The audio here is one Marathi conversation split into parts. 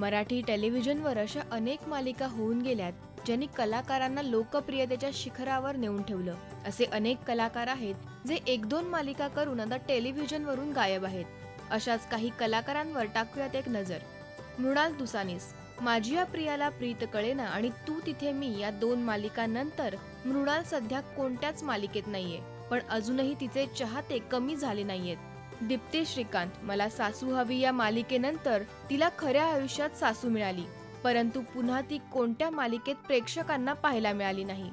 मराठी टेलिव्हिजनवर अशा अनेक मालिका होऊन गेल्यात ज्यांनी कलाकारांना लोकप्रियतेच्या शिखरावर नेऊन ठेवलं। असे अनेक कलाकार आहेत जे एक दोन मालिका करून आता टेलिव्हिजनवरून गायब आहेत। अशाच काही कलाकारांवर टाकूयात एक नजर। मृणाल दुसानीस, माझी या प्रियाला प्रीत कळेना आणि तू तिथे मी या दोन मालिकांनंतर मृणाल सध्या कोणत्याच मालिकेत नाहीये, पण अजूनही तिचे चाहते कमी झाले नाहीयेत। दीप्ती श्रीकांत, मला सासू हवी या मालिकेनंतर तिला खऱ्या आयुष्यात सासू मिळाली, परंतु पुन्हा ती कोणत्या मालिकेत प्रेक्षकांना पाहायला मिळाली नाही।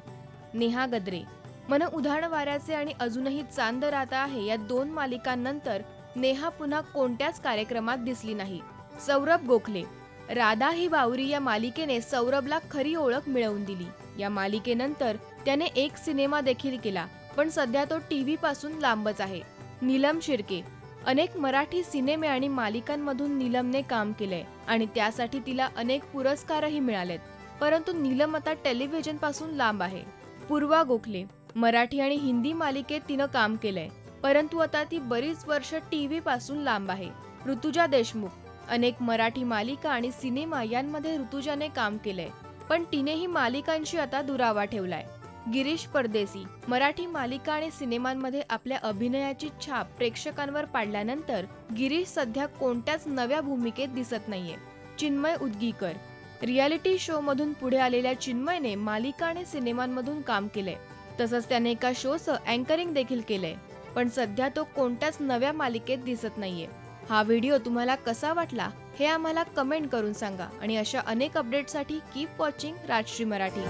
नेहा गद्रे, मन उधाण वाऱ्याचे आणि अजूनही चांद राहता आहे या दोन मालिकांनंतर नेहा पुन्हा कोणत्याच कार्यक्रमात दिसली नाही। सौरभ गोखले, राधा ही बावरी या मालिकेने सौरभला खरी ओळख मिळवून दिली। या मालिकेनंतर त्याने एक सिनेमा देखील केला, पण सध्या तो टीव्ही पासून लांबच आहे। नीलम शिर्के, अनेक मराठी सिनेमे आणि मालिकांमधून नीलमने काम केलंय आणि त्यासाठी तिला अनेक पुरस्कारही मिळालेत, परंतु नीलम आता टेलिव्हिजन पासून लांब आहे। पूर्वा गोखले, मराठी आणि हिंदी मालिकेत तिनं काम केलंय, परंतु आता ती बरीच वर्ष टीव्ही पासून लांब आहे। ऋतुजा देशमुख, अनेक मराठी मालिका आणि सिनेमा यांमध्ये ऋतुजाने काम केलंय, पण तिनेही मालिकांशी आता दुरावा ठेवलाय। गिरीश परदेसी, मराठी मालिका आणि सिनेमांमध्ये आपल्या अभिनयाची छाप प्रेक्षकांवर पाडल्यानंतर गिरीश सध्या कोणत्याच नव्या भूमिकेत दिसत नाहीये। चिन्मय उदगीकर, रियालिटी शो मधून पुढे आलेल्या चिन्मयने मालिका आणि सिनेमांमधून काम केलंय, तसंच त्याने एका शोचं अँकरिंग देखील केलंय, पण सध्या तो कोणत्याच नव्या मालिकेत दिसत नाहीये। हा व्हिडिओ तुम्हाला कसा वाटला हे आम्हाला कमेंट करून सांगा आणि अशा अनेक अपडेट्ससाठी कीप वॉचिंग राजश्री मराठी।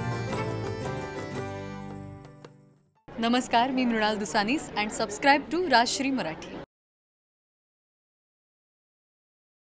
नमस्कार, मी Mrinal Dusanis and subscribe to Rajshri Marathi.